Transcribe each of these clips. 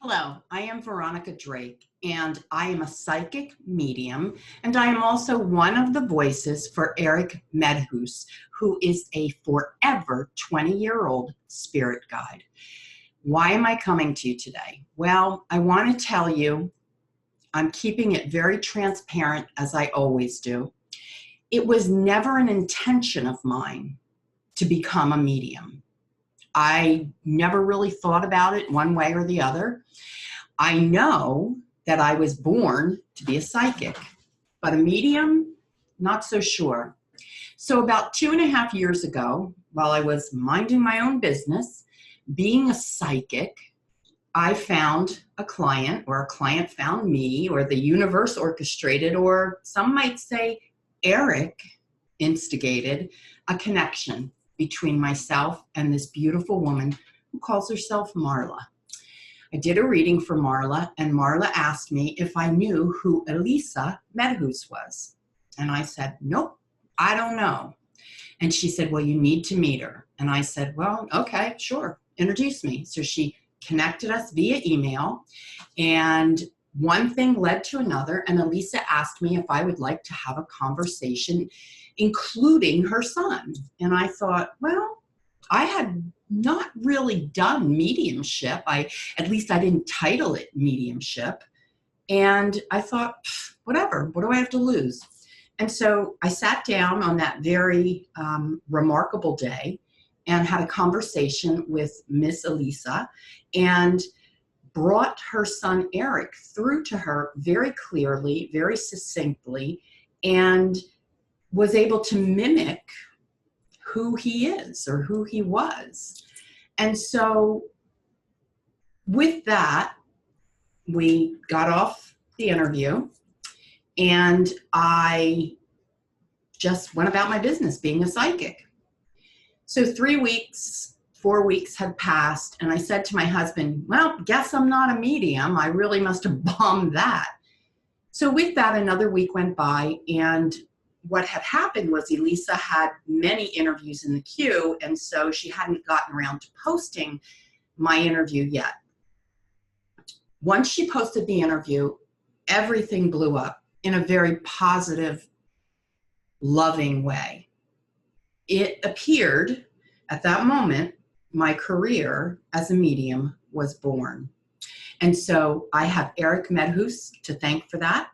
Hello, I am Veronica Drake, and I am a psychic medium, and I am also one of the voices for Erik Medhus, who is a forever 20-year-old spirit guide. Why am I coming to you today? Well, I want to tell you, I'm keeping it very transparent, as I always do. It was never an intention of mine to become a medium. I never really thought about it one way or the other. I know that I was born to be a psychic, but a medium, not so sure. So about 2.5 years ago, while I was minding my own business, being a psychic, I found a client, or a client found me, or the universe orchestrated, or some might say Erik instigated a connection between myself and this beautiful woman who calls herself Marla. I did a reading for Marla, and Marla asked me if I knew who Erik Medhus was. And I said, nope, I don't know. And she said, well, you need to meet her. And I said, well, okay, sure, introduce me. So she connected us via email, and one thing led to another, and Elisa asked me if I would like to have a conversation, including her son. And I thought, well, I had not really done mediumship. At least I didn't title it mediumship. And I thought, whatever, what do I have to lose? And so I sat down on that very remarkable day and had a conversation with Miss Elisa and brought her son Erik through to her very clearly, very succinctly, and was able to mimic who he is or who he was. And so with that, we got off the interview, and I just went about my business being a psychic. So 3 weeks, 4 weeks had passed, and I said to my husband, well, guess I'm not a medium. I really must have bombed that. So with that, another week went by, and what had happened was Elisa had many interviews in the queue, and so she hadn't gotten around to posting my interview yet. Once she posted the interview, everything blew up in a very positive, loving way. It appeared at that moment my career as a medium was born. And so I have Erik Medhus to thank for that.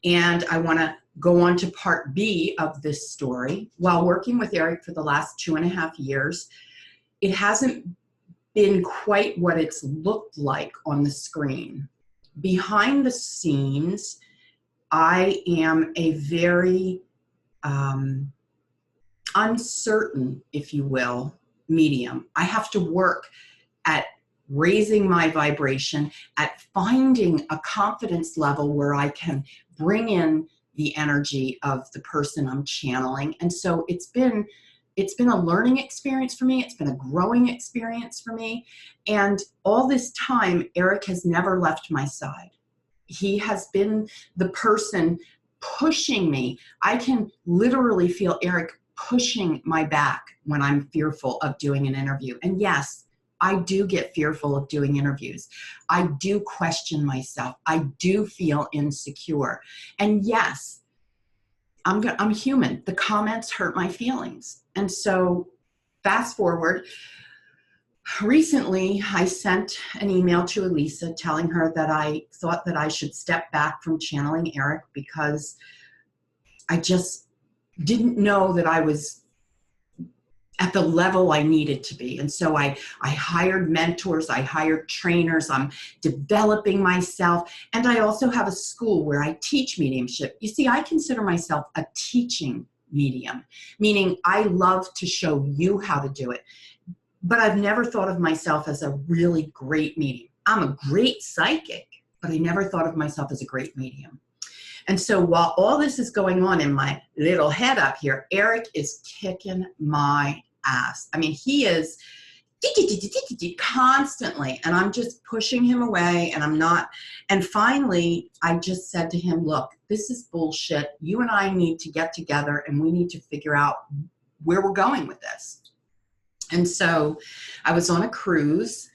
And I want to go on to part B of this story. While working with Erik for the last 2.5 years, it hasn't been quite what it's looked like on the screen. Behind the scenes, I am a very uncertain, if you will, medium. I have to work at raising my vibration, at finding a confidence level where I can bring in the energy of the person I'm channeling. And so it's been a learning experience for me. It's been a growing experience for me. And all this time, Erik has never left my side. He has been the person pushing me. I can literally feel Erik pushing my back when I'm fearful of doing an interview. And yes, I do get fearful of doing interviews. I do question myself. I do feel insecure. And yes, I'm human. The comments hurt my feelings. And so fast forward, recently I sent an email to Elisa telling her that I thought that I should step back from channeling Erik because I just didn't know that I was at the level I needed to be. And so I hired mentors, I hired trainers, I'm developing myself. And I also have a school where I teach mediumship. You see, I consider myself a teaching medium, meaning I love to show you how to do it. But I've never thought of myself as a really great medium. I'm a great psychic, but I never thought of myself as a great medium. And so while all this is going on in my little head up here, Erik is kicking my ass. I mean, he is constantly, and I'm just pushing him away, and I'm not. And finally, I just said to him, look, this is bullshit. You and I need to get together, and we need to figure out where we're going with this. And so I was on a cruise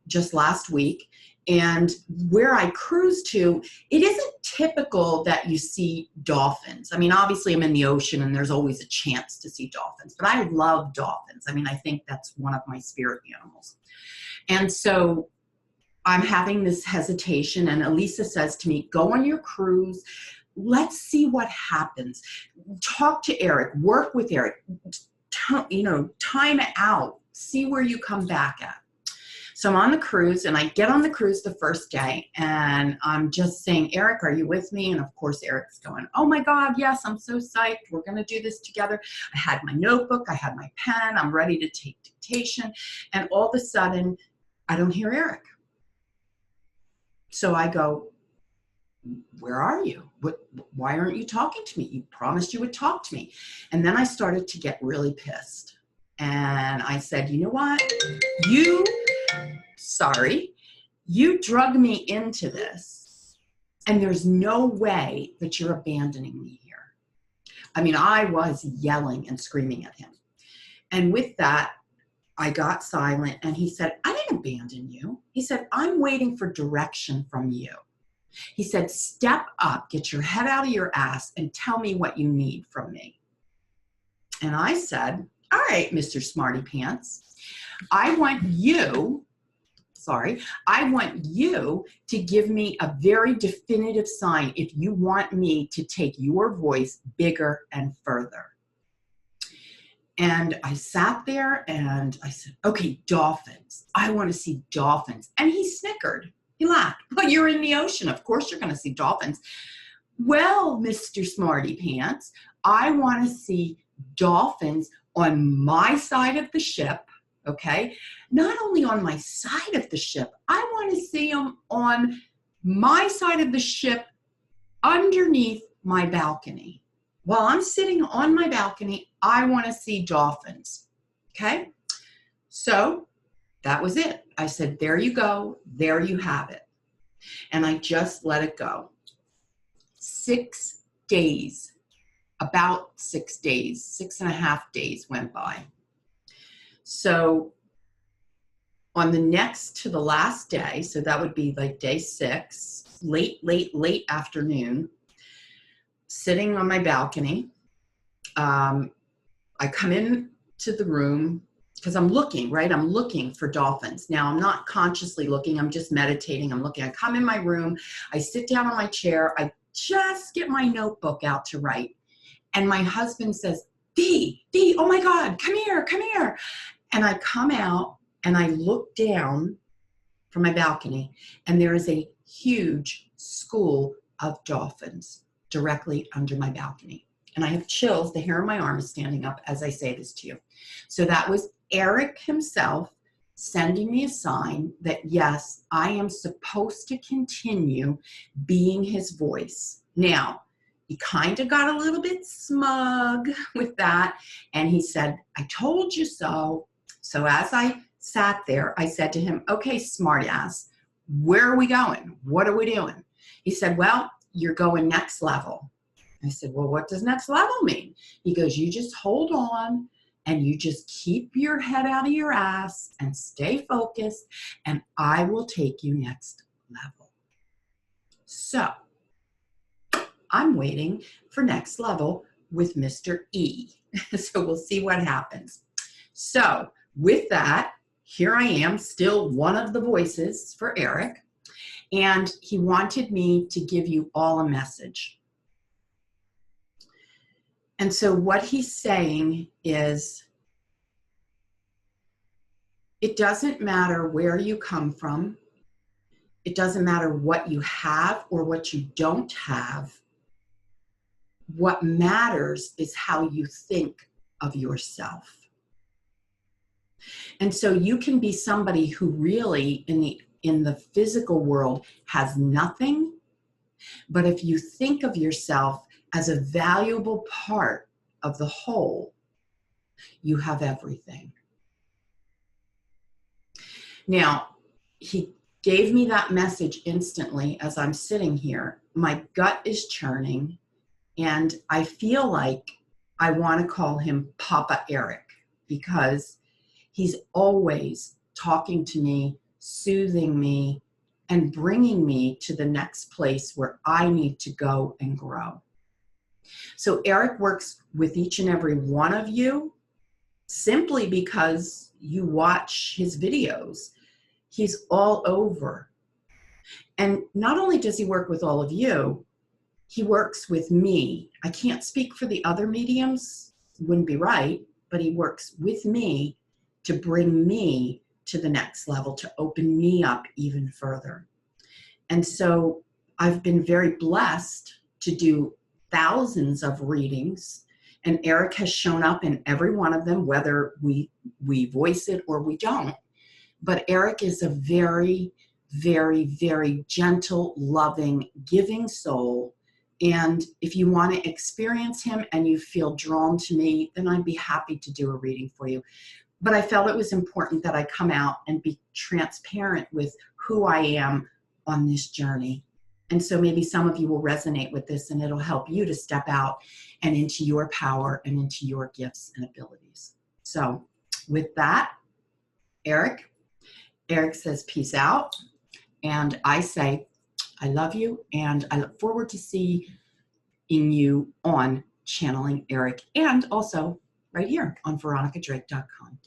just last week. And where I cruise to, it isn't typical that you see dolphins. I mean, obviously I'm in the ocean and there's always a chance to see dolphins, but I love dolphins. I mean, I think that's one of my spirit animals. And so I'm having this hesitation, and Elisa says to me, go on your cruise. Let's see what happens. Talk to Erik, work with Erik, time it out, see where you come back at. So I'm on the cruise, and I get on the cruise the first day, and I'm just saying, Erik, are you with me? And of course, Erik's going, oh my God, yes, I'm so psyched. We're going to do this together. I had my notebook, I had my pen, I'm ready to take dictation. And all of a sudden, I don't hear Erik. So I go, where are you? Why aren't you talking to me? You promised you would talk to me. And then I started to get really pissed. And I said, you know what? You drug me into this, and there's no way that you're abandoning me here. I mean, I was yelling and screaming at him. And with that, I got silent, and he said, I didn't abandon you. He said, I'm waiting for direction from you. He said, step up, get your head out of your ass, and tell me what you need from me. And I said, all right, Mr. Smarty Pants, I want you to give me a very definitive sign if you want me to take your voice bigger and further. And I sat there and I said, okay, dolphins. I want to see dolphins. And he snickered. He laughed. Well, you're in the ocean. Of course you're going to see dolphins. Well, Mr. Smarty Pants, I want to see dolphins on my side of the ship, okay? Not only on my side of the ship, I want to see them on my side of the ship underneath my balcony. While I'm sitting on my balcony, I want to see dolphins, okay? So that was it. I said, there you go. There you have it. And I just let it go. 6 days, about 6 days, 6.5 days went by. So on the next to the last day, so that would be like day 6, late afternoon, sitting on my balcony, I come in to the room because I'm looking, right? I'm looking for dolphins. Now, I'm not consciously looking. I'm just meditating. I'm looking. I come in my room. I sit down on my chair. I just get my notebook out to write. And my husband says, Dee, oh my God, come here. And I come out and I look down from my balcony, and there is a huge school of dolphins directly under my balcony. And I have chills. The hair on my arm is standing up as I say this to you. So that was Erik himself sending me a sign that, yes, I am supposed to continue being his voice. Now, he kind of got a little bit smug with that, and he said, I told you so. So as I sat there, I said to him, okay, smartass, where are we going? What are we doing? He said, well, you're going next level. I said, well, what does next level mean? He goes, you just hold on and you just keep your head out of your ass and stay focused, and I will take you next level. So I'm waiting for next level with Mr. E. So we'll see what happens. So with that, here I am, still one of the voices for Erik, and he wanted me to give you all a message. And so what he's saying is, it doesn't matter where you come from. It doesn't matter what you have or what you don't have. What matters is how you think of yourself. And so you can be somebody who really in the physical world has nothing, but if you think of yourself as a valuable part of the whole, you have everything. Now, he gave me that message instantly as I'm sitting here. My gut is churning, and I feel like I want to call him Papa Erik, because he's always talking to me soothing me, and bringing me to the next place where I need to go and grow. So Erik works with each and every one of you simply because you watch his videos. He's all over. And not only does he work with all of you, he works with me. I can't speak for the other mediums, wouldn't be right, but he works with me to bring me to the next level, to open me up even further. And so I've been very blessed to do thousands of readings, and Erik has shown up in every one of them, whether we voice it or we don't. But Erik is a very, very, very gentle, loving, giving soul. And if you want to experience him and you feel drawn to me, then I'd be happy to do a reading for you. But I felt it was important that I come out and be transparent with who I am on this journey. And so maybe some of you will resonate with this, and it'll help you to step out and into your power and into your gifts and abilities. So with that, Erik says peace out. And I say, I love you, and I look forward to seeing you on Channeling Erik, and also right here on veronicadrake.com.